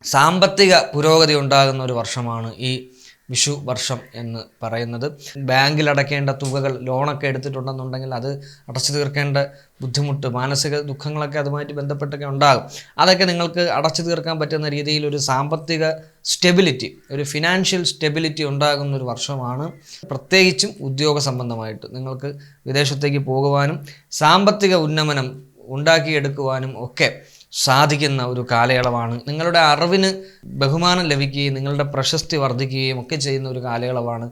സാമ്പത്തിക പുരോഗതി ഉണ്ടാകുന്ന ഒരു വർഷമാണ് ഈ വിഷു വർഷം എന്ന് പറയുന്നത്. ബാങ്കിൽ അടയ്ക്കേണ്ട തുകകൾ, ലോണൊക്കെ എടുത്തിട്ടുണ്ടെന്നുണ്ടെങ്കിൽ അത് അടച്ചു തീർക്കേണ്ട ബുദ്ധിമുട്ട്, മാനസിക ദുഃഖങ്ങളൊക്കെ അതുമായിട്ട് ബന്ധപ്പെട്ടൊക്കെ ഉണ്ടാകും. അതൊക്കെ നിങ്ങൾക്ക് അടച്ചു തീർക്കാൻ പറ്റുന്ന രീതിയിൽ ഒരു സാമ്പത്തിക സ്റ്റെബിലിറ്റി, ഒരു ഫിനാൻഷ്യൽ സ്റ്റെബിലിറ്റി ഉണ്ടാകുന്ന ഒരു വർഷമാണ്. പ്രത്യേകിച്ചും ഉദ്യോഗ സംബന്ധമായിട്ട് നിങ്ങൾക്ക് വിദേശത്തേക്ക് പോകുവാനും സാമ്പത്തിക ഉന്നമനം ഉണ്ടാക്കിയെടുക്കുവാനും ഒക്കെ സാധിക്കുന്ന ഒരു കാലയളവാണ്. നിങ്ങളുടെ അറിവിന് ബഹുമാനം ലഭിക്കുകയും നിങ്ങളുടെ പ്രശസ്തി വർദ്ധിക്കുകയും ഒക്കെ ചെയ്യുന്ന ഒരു കാലയളവാണ്.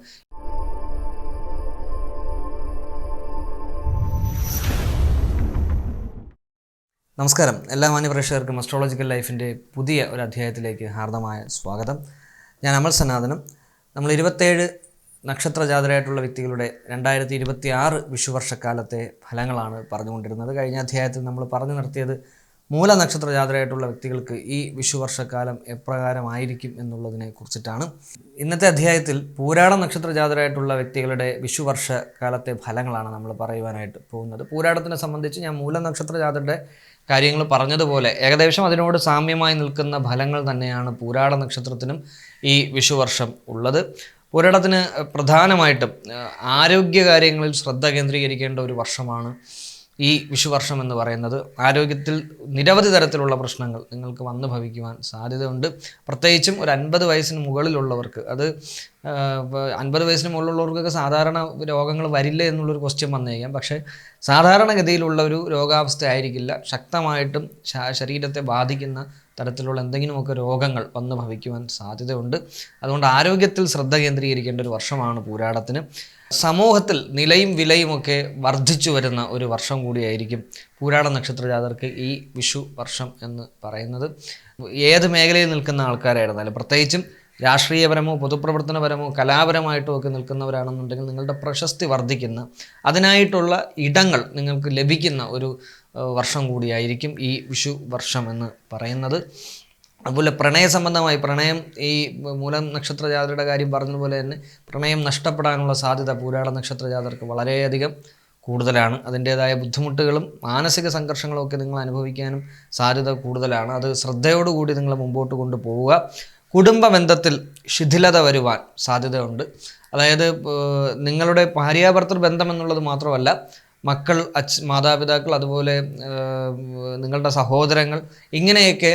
നമസ്കാരം, എല്ലാ മാന്യപ്രേക്ഷകർക്കും അസ്ട്രോളജിക്കൽ ലൈഫിൻ്റെ പുതിയ ഒരു അധ്യായത്തിലേക്ക് ഹാർദമായ സ്വാഗതം. ഞാൻ അമൽ സനാതനം. നമ്മൾ 27 നക്ഷത്ര ജാതരായിട്ടുള്ള വ്യക്തികളുടെ 2026 വിഷുവർഷക്കാലത്തെ ഫലങ്ങളാണ് പറഞ്ഞുകൊണ്ടിരുന്നത്. കഴിഞ്ഞ അധ്യായത്തിൽ നമ്മൾ പറഞ്ഞു നിർത്തിയത് മൂല നക്ഷത്ര ജാതരായിട്ടുള്ള വ്യക്തികൾക്ക് ഈ വിഷുവർഷക്കാലം എപ്രകാരമായിരിക്കും എന്നുള്ളതിനെ കുറിച്ചിട്ടാണ്. ഇന്നത്തെ അധ്യായത്തിൽ പൂരാട നക്ഷത്ര ജാതരായിട്ടുള്ള വ്യക്തികളുടെ വിഷുവർഷക്കാലത്തെ ഫലങ്ങളാണ് നമ്മൾ പറയുവാനായിട്ട് പോകുന്നത്. പൂരാടത്തിനെ സംബന്ധിച്ച് ഞാൻ മൂല നക്ഷത്ര ജാതരുടെ കാര്യങ്ങൾ പറഞ്ഞതുപോലെ ഏകദേശം അതിനോട് സാമ്യമായി നിൽക്കുന്ന ഫലങ്ങൾ തന്നെയാണ് പൂരാട നക്ഷത്രത്തിനും ഈ വിഷുവർഷം ഉള്ളത്. പൂരാടത്തിന് പ്രധാനമായിട്ടും ആരോഗ്യകാര്യങ്ങളിൽ ശ്രദ്ധ കേന്ദ്രീകരിക്കേണ്ട ഒരു വർഷമാണ് ഈ വിഷുവർഷം എന്ന് പറയുന്നത്. ആരോഗ്യത്തിൽ നിരവധി തരത്തിലുള്ള പ്രശ്നങ്ങൾ നിങ്ങൾക്ക് വന്നു ഭവിക്കുവാൻ സാധ്യതയുണ്ട്. പ്രത്യേകിച്ചും ഒരു 50 വയസ്സിന് മുകളിലുള്ളവർക്ക്, അത് 50 വയസ്സിന് മുകളിലുള്ളവർക്കൊക്കെ സാധാരണ രോഗങ്ങൾ വരില്ല എന്നുള്ളൊരു ക്വസ്റ്റ്യൻ വന്നേക്കാം. പക്ഷേ സാധാരണഗതിയിലുള്ള ഒരു രോഗാവസ്ഥ ആയിരിക്കില്ല. ശക്തമായിട്ടും ശരീരത്തെ ബാധിക്കുന്ന തരത്തിലുള്ള എന്തെങ്കിലുമൊക്കെ രോഗങ്ങൾ വന്നു ഭവിക്കുവാൻ സാധ്യതയുണ്ട്. അതുകൊണ്ട് ആരോഗ്യത്തിൽ ശ്രദ്ധ കേന്ദ്രീകരിക്കേണ്ട ഒരു വർഷമാണ് പൂരാടത്തിന്. സമൂഹത്തിൽ നിലയും വിലയുമൊക്കെ വർദ്ധിച്ചു വരുന്ന ഒരു വർഷം കൂടിയായിരിക്കും പൂരാട നക്ഷത്ര ജാതർക്ക് ഈ വിഷു വർഷം എന്ന് പറയുന്നത്. ഏത് മേഖലയിൽ നിൽക്കുന്ന ആൾക്കാരായിരുന്നാലും, പ്രത്യേകിച്ചും രാഷ്ട്രീയപരമോ പൊതുപ്രവർത്തനപരമോ കലാപരമായിട്ടോ ഒക്കെ നിൽക്കുന്നവരാണെന്നുണ്ടെങ്കിൽ നിങ്ങളുടെ പ്രശസ്തി വർദ്ധിക്കുന്ന, അതിനായിട്ടുള്ള ഇടങ്ങൾ നിങ്ങൾക്ക് ലഭിക്കുന്ന ഒരു വർഷം കൂടിയായിരിക്കും ഈ വിഷു വർഷം എന്ന് പറയുന്നത്. അതുപോലെ പ്രണയ സംബന്ധമായി, പ്രണയം ഈ മൂലം നക്ഷത്ര ജാതരുടെ കാര്യം പറഞ്ഞതുപോലെ തന്നെ പ്രണയം നഷ്ടപ്പെടാനുള്ള സാധ്യത പൂരാട നക്ഷത്ര ജാതർക്ക് വളരെയധികം കൂടുതലാണ്. അതിൻ്റേതായ ബുദ്ധിമുട്ടുകളും മാനസിക സംഘർഷങ്ങളും ഒക്കെ നിങ്ങൾ അനുഭവിക്കാനും സാധ്യത കൂടുതലാണ്. അത് ശ്രദ്ധയോടുകൂടി നിങ്ങൾ മുമ്പോട്ട് കൊണ്ടുപോവുക. കുടുംബ ബന്ധത്തിൽ ശിഥിലത വരുവാൻ സാധ്യതയുണ്ട്. അതായത് നിങ്ങളുടെ ഭാര്യാഭർത്തൃ ബന്ധം എന്നുള്ളത് മാത്രമല്ല, മക്കൾ, മാതാപിതാക്കൾ, അതുപോലെ നിങ്ങളുടെ സഹോദരങ്ങൾ, ഇങ്ങനെയൊക്കെ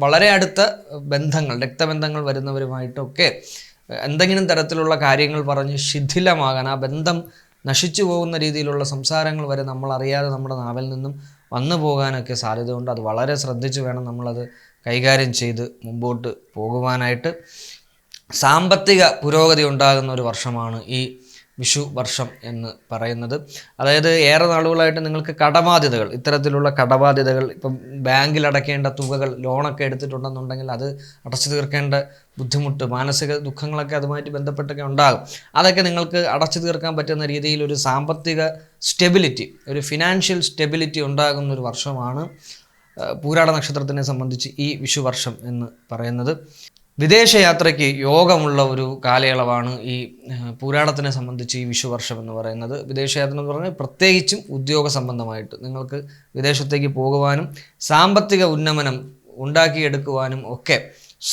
വളരെ അടുത്ത ബന്ധങ്ങൾ, രക്തബന്ധങ്ങൾ വരുന്നവരുമായിട്ടൊക്കെ എന്തെങ്കിലും തരത്തിലുള്ള കാര്യങ്ങൾ പറഞ്ഞ് ശിഥിലമാകാൻ, ആ ബന്ധം നശിച്ചു പോകുന്ന രീതിയിലുള്ള സംസാരങ്ങൾ വരെ നമ്മൾ അറിയാതെ നമ്മുടെ നാവിൽ നിന്നും വന്നു പോകാനൊക്കെ സാധ്യതയുണ്ട്. അത് വളരെ ശ്രദ്ധിച്ച് വേണം നമ്മളത് കൈകാര്യം ചെയ്ത് മുമ്പോട്ട് പോകുവാനായിട്ട്. സാമ്പത്തിക പുരോഗതി ഉണ്ടാകുന്ന ഒരു വർഷമാണ് ഈ വിഷു വർഷം എന്ന് പറയുന്നത്. അതായത് ഏറെ നാളുകളായിട്ട് നിങ്ങൾക്ക് കടബാധ്യതകൾ, ഇത്തരത്തിലുള്ള കടബാധ്യതകൾ, ഇപ്പം ബാങ്കിൽ അടയ്ക്കേണ്ട തുകകൾ, ലോണൊക്കെ എടുത്തിട്ടുണ്ടെന്നുണ്ടെങ്കിൽ അത് അടച്ചു തീർക്കേണ്ട ബുദ്ധിമുട്ട്, മാനസിക ദുഃഖങ്ങളൊക്കെ അതുമായിട്ട് ബന്ധപ്പെട്ടൊക്കെ ഉണ്ടാകും. അതൊക്കെ നിങ്ങൾക്ക് അടച്ചു തീർക്കാൻ പറ്റുന്ന രീതിയിൽ ഒരു സാമ്പത്തിക സ്റ്റെബിലിറ്റി, ഒരു ഫിനാൻഷ്യൽ സ്റ്റെബിലിറ്റി ഉണ്ടാകുന്ന ഒരു വർഷമാണ് പൂരാട നക്ഷത്രത്തിനെ സംബന്ധിച്ച് ഈ വിഷു വർഷം എന്ന് പറയുന്നത്. വിദേശയാത്രയ്ക്ക് യോഗമുള്ള ഒരു കാലയളവാണ് ഈ പൂരാടത്തിനെ സംബന്ധിച്ച് ഈ വിഷുവർഷം എന്ന് പറയുന്നത്. വിദേശയാത്ര എന്ന് പറഞ്ഞാൽ പ്രത്യേകിച്ചും ഉദ്യോഗ സംബന്ധമായിട്ട് നിങ്ങൾക്ക് വിദേശത്തേക്ക് പോകുവാനും സാമ്പത്തിക ഉന്നമനം ഉണ്ടാക്കിയെടുക്കുവാനും ഒക്കെ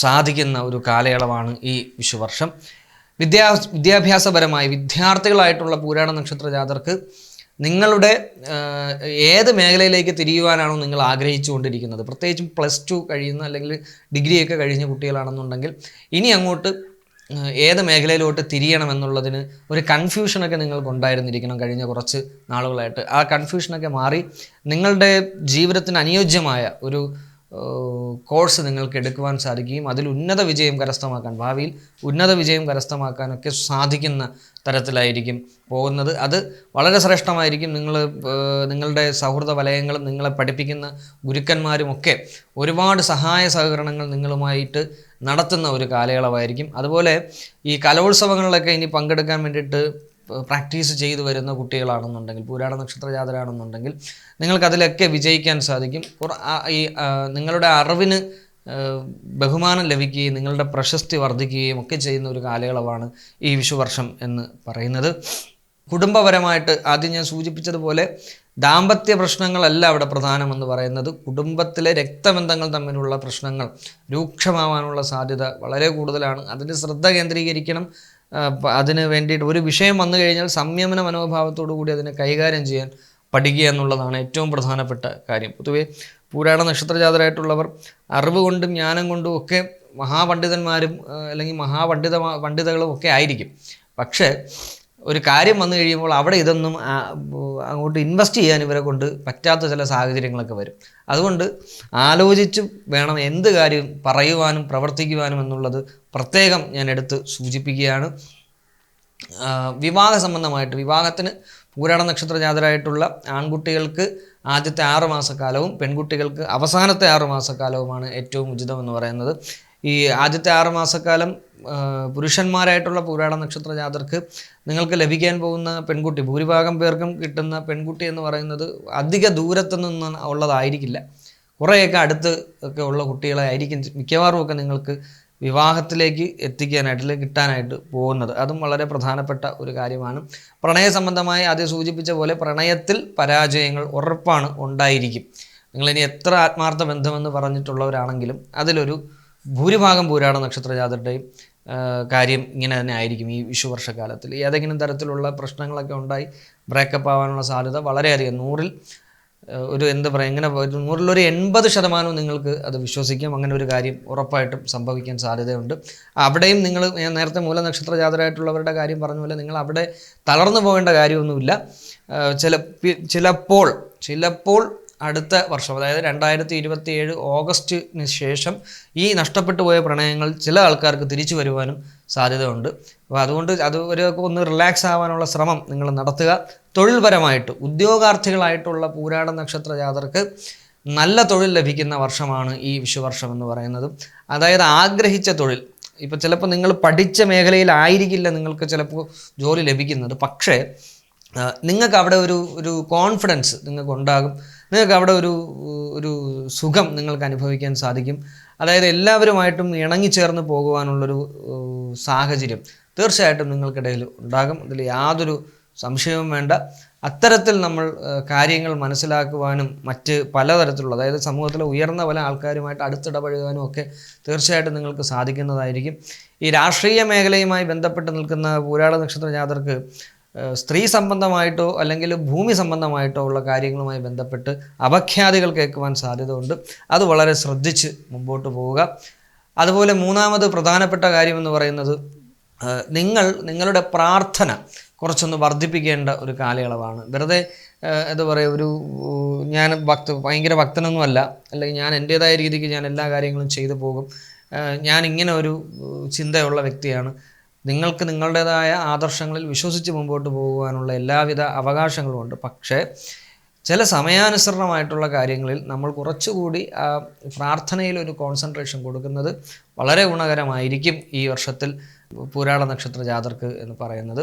സാധിക്കുന്ന ഒരു കാലയളവാണ് ഈ വിഷുവർഷം. വിദ്യാഭ്യാസപരമായി വിദ്യാർത്ഥികളായിട്ടുള്ള പൂരാട നക്ഷത്ര ജാതർക്ക് നിങ്ങളുടെ ഏത് മേഖലയിലേക്ക് തിരിയുവാനാണോ നിങ്ങൾ ആഗ്രഹിച്ചു കൊണ്ടിരിക്കുന്നത്, പ്രത്യേകിച്ചും +2 കഴിയുന്ന അല്ലെങ്കിൽ ഡിഗ്രിയൊക്കെ കഴിഞ്ഞ കുട്ടികളാണെന്നുണ്ടെങ്കിൽ ഇനി അങ്ങോട്ട് ഏത് മേഖലയിലോട്ട് തിരിയണമെന്നുള്ളതിന് ഒരു കൺഫ്യൂഷനൊക്കെ നിങ്ങൾക്ക് ഉണ്ടായിരുന്നിരിക്കണം കഴിഞ്ഞ കുറച്ച് നാളുകളായിട്ട്. ആ കൺഫ്യൂഷനൊക്കെ മാറി നിങ്ങളുടെ ജീവിതത്തിന് അനുയോജ്യമായ ഒരു കോഴ്സ് നിങ്ങൾക്ക് എടുക്കുവാൻ സാധിക്കുകയും അതിൽ ഉന്നത വിജയം കരസ്ഥമാക്കാൻ, ഭാവിയിൽ ഉന്നത വിജയം കരസ്ഥമാക്കാനൊക്കെ സാധിക്കുന്ന തരത്തിലായിരിക്കും പോകുന്നത്. അത് വളരെ ശ്രേഷ്ഠമായിരിക്കും. നിങ്ങളുടെ സൗഹൃദ വലയങ്ങളും നിങ്ങളെ പഠിപ്പിക്കുന്ന ഗുരുക്കന്മാരുമൊക്കെ ഒരുപാട് സഹായ സഹകരണങ്ങൾ നിങ്ങളുമായിട്ട് നടത്തുന്ന ഒരു കാലയളവായിരിക്കും. അതുപോലെ ഈ കലോത്സവങ്ങളിലൊക്കെ ഇനി പങ്കെടുക്കാൻ വേണ്ടിയിട്ട് പ്രാക്ടീസ് ചെയ്തു വരുന്ന കുട്ടികളാണെന്നുണ്ടെങ്കിൽ, പൂരാട നക്ഷത്ര ജാതരാണെന്നുണ്ടെങ്കിൽ നിങ്ങൾക്കതിലൊക്കെ വിജയിക്കാൻ സാധിക്കും. ഈ നിങ്ങളുടെ അറിവിന് ബഹുമാനം ലഭിക്കുകയും നിങ്ങളുടെ പ്രശസ്തി വർദ്ധിക്കുകയും ഒക്കെ ചെയ്യുന്ന ഒരു കാലയളവാണ് ഈ വിഷുവർഷം എന്ന് പറയുന്നത്. കുടുംബപരമായിട്ട് ആദ്യം ഞാൻ സൂചിപ്പിച്ചതുപോലെ ദാമ്പത്യ പ്രശ്നങ്ങളല്ല അവിടെ പ്രധാനമെന്ന് പറയുന്നത്. കുടുംബത്തിലെ രക്തബന്ധങ്ങൾ തമ്മിലുള്ള പ്രശ്നങ്ങൾ രൂക്ഷമാവാനുള്ള സാധ്യത വളരെ കൂടുതലാണ്. അതിന് ശ്രദ്ധ കേന്ദ്രീകരിക്കണം. അതിന് വേണ്ടിയിട്ട് ഒരു വിഷയം വന്നു കഴിഞ്ഞാൽ സംയമന മനോഭാവത്തോടു കൂടി അതിനെ കൈകാര്യം ചെയ്യാൻ പഠിക്കുക എന്നുള്ളതാണ് ഏറ്റവും പ്രധാനപ്പെട്ട കാര്യം. പൊതുവെ പൂരാട നക്ഷത്രജാതരായിട്ടുള്ളവർ അറിവ് കൊണ്ടും ജ്ഞാനം കൊണ്ടും ഒക്കെ മഹാപണ്ഡിതന്മാരും അല്ലെങ്കിൽ പണ്ഡിതകളും ഒക്കെ ആയിരിക്കും. പക്ഷേ ഒരു കാര്യം വന്നു കഴിയുമ്പോൾ അവിടെ ഇതൊന്നും അങ്ങോട്ട് ഇൻവെസ്റ്റ് ചെയ്യാൻ ഇവരെ കൊണ്ട് പറ്റാത്ത ചില സാഹചര്യങ്ങളൊക്കെ വരും. അതുകൊണ്ട് ആലോചിച്ച് വേണം എന്ത് കാര്യം പറയുവാനും പ്രവർത്തിക്കുവാനും എന്നുള്ളത് പ്രത്യേകം ഞാൻ എടുത്ത് സൂചിപ്പിക്കുകയാണ്. വിവാഹ സംബന്ധമായിട്ട് വിവാഹത്തിന് പൂരാട നക്ഷത്രജാതരായിട്ടുള്ള ആൺകുട്ടികൾക്ക് ആദ്യത്തെ 6 മാസക്കാലവും പെൺകുട്ടികൾക്ക് അവസാനത്തെ 6 മാസക്കാലവുമാണ് ഏറ്റവും ഉചിതമെന്ന് പറയുന്നത്. ഈ ആദ്യത്തെ 6 മാസക്കാലം പുരുഷന്മാരായിട്ടുള്ള പൂരാട നക്ഷത്ര ജാതർക്ക് നിങ്ങൾക്ക് ലഭിക്കാൻ പോകുന്ന പെൺകുട്ടി, ഭൂരിഭാഗം പേർക്കും കിട്ടുന്ന പെൺകുട്ടി എന്ന് പറയുന്നത് അധിക ദൂരത്തു നിന്ന് ഉള്ളതായിരിക്കില്ല. കുറേയൊക്കെ അടുത്ത് ഒക്കെ ഉള്ള കുട്ടികളെ ആയിരിക്കും മിക്കവാറും ഒക്കെ നിങ്ങൾക്ക് വിവാഹത്തിലേക്ക് എത്തിക്കാനായിട്ട് അല്ലെങ്കിൽ കിട്ടാനായിട്ട് പോകുന്നത്. അതും വളരെ പ്രധാനപ്പെട്ട ഒരു കാര്യമാണ്. പ്രണയ സംബന്ധമായി ആദ്യം സൂചിപ്പിച്ച പോലെ പ്രണയത്തിൽ പരാജയങ്ങൾ ഉറപ്പാണ് ഉണ്ടായിരിക്കും. നിങ്ങളിനി എത്ര ആത്മാർത്ഥ ബന്ധമെന്ന് പറഞ്ഞിട്ടുള്ളവരാണെങ്കിലും അതിലൊരു ഭൂരിഭാഗം പൂരാട നക്ഷത്രജാതരുടെയും കാര്യം ഇങ്ങനെ തന്നെ ആയിരിക്കും. ഈ വിഷുവർഷക്കാലത്തിൽ ഏതെങ്കിലും തരത്തിലുള്ള പ്രശ്നങ്ങളൊക്കെ ഉണ്ടായി ബ്രേക്കപ്പ് ആവാനുള്ള സാധ്യത വളരെയധികം 100-ൽ ഒരു എന്താ പറയുക, ഇങ്ങനെ 100-ൽ 80% നിങ്ങൾക്ക് അത് വിശ്വസിക്കാം. അങ്ങനെ ഒരു കാര്യം ഉറപ്പായിട്ടും സംഭവിക്കാൻ സാധ്യതയുണ്ട്. അവിടെയും നിങ്ങൾ, ഞാൻ നേരത്തെ മൂലനക്ഷത്ര ജാതരായിട്ടുള്ളവരുടെ കാര്യം പറഞ്ഞ പോലെ നിങ്ങൾ അവിടെ തളർന്നു പോകേണ്ട കാര്യമൊന്നുമില്ല. ചിലപ്പോൾ അടുത്ത വർഷം, അതായത് 2027 ഓഗസ്റ്റിന് ശേഷം ഈ നഷ്ടപ്പെട്ടു പോയ പ്രണയങ്ങൾ ചില ആൾക്കാർക്ക് തിരിച്ചു വരുവാനും സാധ്യതയുണ്ട്. അപ്പോൾ അതുകൊണ്ട് ഒന്ന് റിലാക്സ് ആവാനുള്ള ശ്രമം നിങ്ങൾ നടത്തുക. തൊഴിൽപരമായിട്ട് ഉദ്യോഗാർത്ഥികളായിട്ടുള്ള പൂരാട നക്ഷത്ര ജാതർക്ക് നല്ല തൊഴിൽ ലഭിക്കുന്ന വർഷമാണ് ഈ വിഷുവർഷം എന്ന് പറയുന്നത്. അതായത് ആഗ്രഹിച്ച തൊഴിൽ, ഇപ്പോൾ ചിലപ്പോൾ നിങ്ങൾ പഠിച്ച മേഖലയിലായിരിക്കില്ല നിങ്ങൾക്ക് ചിലപ്പോൾ ജോലി ലഭിക്കുന്നത്, പക്ഷേ നിങ്ങൾക്ക് അവിടെ ഒരു കോൺഫിഡൻസ് നിങ്ങൾക്ക് ഉണ്ടാകും. നിങ്ങൾക്ക് അവിടെ ഒരു സുഖം നിങ്ങൾക്ക് അനുഭവിക്കാൻ സാധിക്കും. അതായത് എല്ലാവരുമായിട്ടും ഇണങ്ങിച്ചേർന്ന് പോകുവാനുള്ളൊരു സാഹചര്യം തീർച്ചയായിട്ടും നിങ്ങൾക്കിടയിൽ ഉണ്ടാകും. അതിൽ യാതൊരു സംശയവും വേണ്ട. അത്തരത്തിൽ നമ്മൾ കാര്യങ്ങൾ മനസ്സിലാക്കുവാനും മറ്റ് പലതരത്തിലുള്ള, അതായത് സമൂഹത്തിലെ ഉയർന്ന പല ആൾക്കാരുമായിട്ട് അടുത്തിടപഴകാനും ഒക്കെ തീർച്ചയായിട്ടും നിങ്ങൾക്ക് സാധിക്കുന്നതായിരിക്കും. ഈ രാഷ്ട്രീയ മേഖലയുമായി ബന്ധപ്പെട്ട് നിൽക്കുന്ന പൂരാട നക്ഷത്ര ജാതർക്ക് സ്ത്രീ സംബന്ധമായിട്ടോ അല്ലെങ്കിൽ ഭൂമി സംബന്ധമായിട്ടോ ഉള്ള കാര്യങ്ങളുമായി ബന്ധപ്പെട്ട് അപഖ്യാതികൾ കേൾക്കുവാൻ സാധ്യതയുണ്ട്. അത് വളരെ ശ്രദ്ധിച്ച് മുമ്പോട്ട് പോവുക. അതുപോലെ മൂന്നാമത് പ്രധാനപ്പെട്ട കാര്യമെന്ന് പറയുന്നത്, നിങ്ങളുടെ പ്രാർത്ഥന കുറച്ചൊന്ന് വർദ്ധിപ്പിക്കേണ്ട ഒരു കാലയളവാണ്. വെറുതെ എന്താ പറയുക, ഞാൻ ഭയങ്കര ഭക്തനൊന്നുമല്ല, അല്ലെങ്കിൽ ഞാൻ എൻ്റേതായ രീതിക്ക് ഞാൻ എല്ലാ കാര്യങ്ങളും ചെയ്തു പോകും, ഞാൻ ഇങ്ങനെ ഒരു ചിന്തയുള്ള വ്യക്തിയാണ്. നിങ്ങൾക്ക് നിങ്ങളുടേതായ ആദർശങ്ങളിൽ വിശ്വസിച്ച് മുമ്പോട്ട് പോകുവാനുള്ള എല്ലാവിധ അവകാശങ്ങളും ഉണ്ട്. പക്ഷേ ചില സമയാനുസരണമായിട്ടുള്ള കാര്യങ്ങളിൽ നമ്മൾ കുറച്ചുകൂടി പ്രാർത്ഥനയിൽ ഒരു കോൺസെൻട്രേഷൻ കൊടുക്കുന്നത് വളരെ ഗുണകരമായിരിക്കും ഈ വർഷത്തിൽ പൂരാട നക്ഷത്ര ജാതർക്ക് എന്ന് പറയുന്നത്.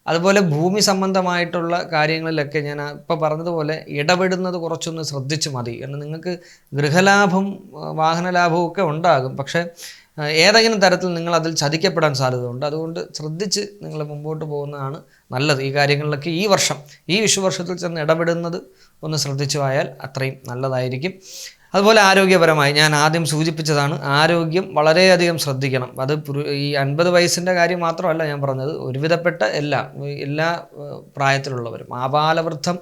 അതുപോലെ ഭൂമി സംബന്ധമായിട്ടുള്ള കാര്യങ്ങളിലൊക്കെ ഞാൻ ഇപ്പോൾ പറഞ്ഞതുപോലെ ഇടപെടുന്നത് കുറച്ചൊന്ന് ശ്രദ്ധിച്ച് മതി. കാരണം നിങ്ങൾക്ക് ഗൃഹലാഭം വാഹനലാഭവും ഒക്കെ ഉണ്ടാകും, പക്ഷേ ഏതെങ്കിലും തരത്തിൽ നിങ്ങൾ അതിൽ ചതിക്കപ്പെടാൻ സാധ്യതയുണ്ട്. അതുകൊണ്ട് ശ്രദ്ധിച്ച് നിങ്ങൾ മുമ്പോട്ട് പോകുന്നതാണ് നല്ലത്. ഈ കാര്യങ്ങളിലൊക്കെ ഈ വിഷുവർഷത്തിൽ ചെന്ന് ഇടപെടുന്നത് ഒന്ന് ശ്രദ്ധിച്ചു പോയാൽ അത്രയും നല്ലതായിരിക്കും. അതുപോലെ ആരോഗ്യപരമായി ഞാൻ ആദ്യം സൂചിപ്പിച്ചതാണ്, ആരോഗ്യം വളരെയധികം ശ്രദ്ധിക്കണം. അത് ഈ 50 വയസ്സിൻ്റെ കാര്യം മാത്രമല്ല ഞാൻ പറഞ്ഞത്, ഒരുവിധപ്പെട്ട എല്ലാ പ്രായത്തിലുള്ളവരും, ആബാലവൃദ്ധം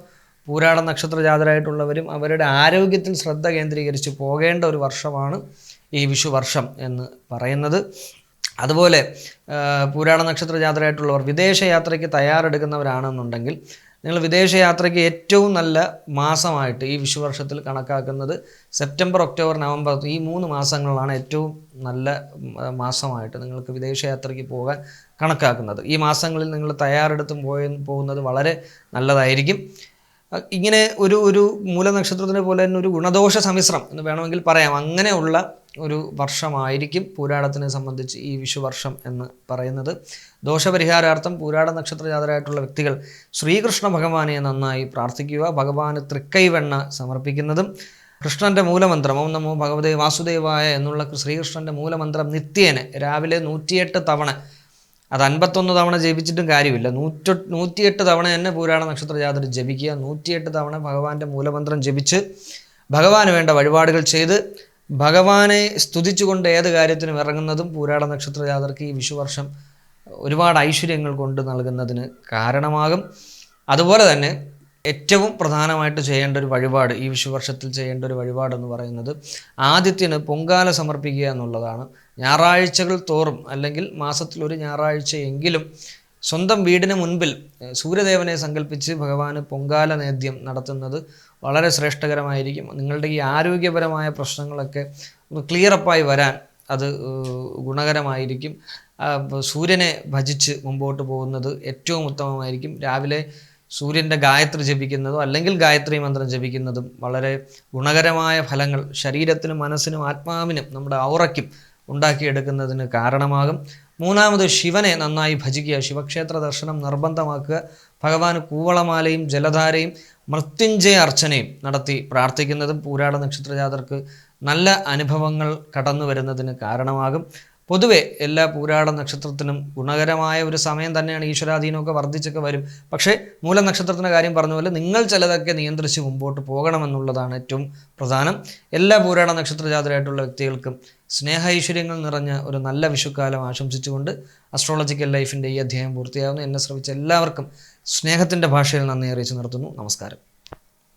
പൂരാട നക്ഷത്ര ജാതരായിട്ടുള്ളവരും അവരുടെ ആരോഗ്യത്തിൽ ശ്രദ്ധ കേന്ദ്രീകരിച്ച് പോകേണ്ട ഒരു വർഷമാണ് ഈ വിഷുവർഷം എന്ന് പറയുന്നത്. അതുപോലെ പൂരാട നക്ഷത്ര ജാതരായിട്ടുള്ളവർ വിദേശയാത്രയ്ക്ക് തയ്യാറെടുക്കുന്നവരാണെന്നുണ്ടെങ്കിൽ നിങ്ങൾ വിദേശയാത്രയ്ക്ക് ഏറ്റവും നല്ല മാസമായിട്ട് ഈ വിഷുവർഷത്തിൽ കണക്കാക്കുന്നത് സെപ്റ്റംബർ, ഒക്ടോബർ, നവംബർ, ഈ 3 മാസങ്ങളാണ് ഏറ്റവും നല്ല മാസമായിട്ട് നിങ്ങൾക്ക് വിദേശയാത്രയ്ക്ക് പോകാൻ കണക്കാക്കുന്നത്. ഈ മാസങ്ങളിൽ നിങ്ങൾ തയ്യാറെടുത്തും പോകുന്നത് വളരെ നല്ലതായിരിക്കും. ഇങ്ങനെ ഒരു മൂലനക്ഷത്രത്തിനെ പോലെ തന്നെ ഒരു ഗുണദോഷ സമ്മിശ്രം എന്ന് വേണമെങ്കിൽ പറയാം, അങ്ങനെയുള്ള ഒരു വർഷമായിരിക്കും പൂരാടത്തിനെ സംബന്ധിച്ച് ഈ വിഷുവർഷം എന്ന് പറയുന്നത്. ദോഷപരിഹാരാർത്ഥം പൂരാട നക്ഷത്ര ജാതരായിട്ടുള്ള വ്യക്തികൾ ശ്രീകൃഷ്ണ ഭഗവാനെ നന്നായി പ്രാർത്ഥിക്കുക. ഭഗവാന് തൃക്കൈവെണ്ണ സമർപ്പിക്കുന്നതും കൃഷ്ണൻ്റെ മൂലമന്ത്രം ഓം നമോ ഭഗവതേ വാസുദേവായ എന്നുള്ള ശ്രീകൃഷ്ണൻ്റെ മൂലമന്ത്രം നിത്യേന രാവിലെ 108 തവണ അത് 51 തവണ ജപിച്ചിട്ടും കാര്യമില്ല. 108 തവണ തന്നെ പൂരാട നക്ഷത്ര ജാതർ ജപിക്കുക. 108 തവണ ഭഗവാന്റെ മൂലമന്ത്രം ജപിച്ച് ഭഗവാന് വേണ്ട വഴിപാടുകൾ ചെയ്ത് ഭഗവാനെ സ്തുതിച്ചുകൊണ്ട് ഏത് കാര്യത്തിനും ഇറങ്ങുന്നതും പൂരാട നക്ഷത്ര ജാതർക്ക് ഈ വിഷുവർഷം ഒരുപാട് ഐശ്വര്യങ്ങൾ കൊണ്ട് നൽകുന്നതിന് കാരണമാകും. അതുപോലെ തന്നെ ഏറ്റവും പ്രധാനമായിട്ട് ചെയ്യേണ്ട ഒരു വഴിപാട്, ഈ വിഷുവർഷത്തിൽ ചെയ്യേണ്ട ഒരു വഴിപാടെന്ന് പറയുന്നത് ആദിത്യന് പൊങ്കാല സമർപ്പിക്കുക എന്നുള്ളതാണ്. ഞായറാഴ്ചകൾ തോറും അല്ലെങ്കിൽ മാസത്തിലൊരു ഞായറാഴ്ചയെങ്കിലും സ്വന്തം വീടിന് മുൻപിൽ സൂര്യദേവനെ സങ്കല്പിച്ച് ഭഗവാന് പൊങ്കാല നേദ്യം നടത്തുന്നത് വളരെ ശ്രേഷ്ഠകരമായിരിക്കും. നിങ്ങളുടെ ഈ ആരോഗ്യപരമായ പ്രശ്നങ്ങളൊക്കെ ക്ലിയറപ്പായി വരാൻ അത് ഗുണകരമായിരിക്കും. സൂര്യനെ ഭജിച്ച് മുമ്പോട്ട് പോകുന്നത് ഏറ്റവും ഉത്തമമായിരിക്കും. രാവിലെ സൂര്യൻ്റെ ഗായത്രി ജപിക്കുന്നതും അല്ലെങ്കിൽ ഗായത്രി മന്ത്രം ജപിക്കുന്നതും വളരെ ഗുണകരമായ ഫലങ്ങൾ ശരീരത്തിനും മനസ്സിനും ആത്മാവിനും നമ്മുടെ ഔറയ്ക്കും ഉണ്ടാക്കിയെടുക്കുന്നതിന് കാരണമാകും. മൂന്നാമത് ശിവനെ നന്നായി ഭജിക്കുക, ശിവക്ഷേത്ര ദർശനം നിർബന്ധമാക്കുക. ഭഗവാന് കൂവളമാലയും ജലധാരയും മൃത്യുഞ്ജയ അർച്ചനയും നടത്തി പ്രാർത്ഥിക്കുന്നതും പൂരാട നക്ഷത്ര ജാതർക്ക് നല്ല അനുഭവങ്ങൾ കടന്നു വരുന്നതിന് കാരണമാകും. പൊതുവെ എല്ലാ പൂരാട നക്ഷത്രത്തിനും ഗുണകരമായ ഒരു സമയം തന്നെയാണ്. ഈശ്വരാധീനമൊക്കെ വർദ്ധിച്ചൊക്കെ വരും. പക്ഷേ മൂല നക്ഷത്രത്തിൻ്റെ കാര്യം പറഞ്ഞ പോലെ നിങ്ങൾ ചിലതൊക്കെ നിയന്ത്രിച്ച് മുമ്പോട്ട് പോകണമെന്നുള്ളതാണ് ഏറ്റവും പ്രധാനം. എല്ലാ പൂരാട നക്ഷത്ര ജാതരായിട്ടുള്ള വ്യക്തികൾക്കും സ്നേഹ ഐശ്വര്യങ്ങൾ നിറഞ്ഞ ഒരു നല്ല വിഷുക്കാലം ആശംസിച്ചുകൊണ്ട് അസ്ട്രോളജിക്കൽ ലൈഫിൻ്റെ ഈ അധ്യായം പൂർത്തിയാകുന്നു. എന്നെ ശ്രമിച്ച എല്ലാവർക്കും സ്നേഹത്തിൻ്റെ ഭാഷയിൽ നന്ദി അറിയിച്ച് നിർത്തുന്നു. നമസ്കാരം.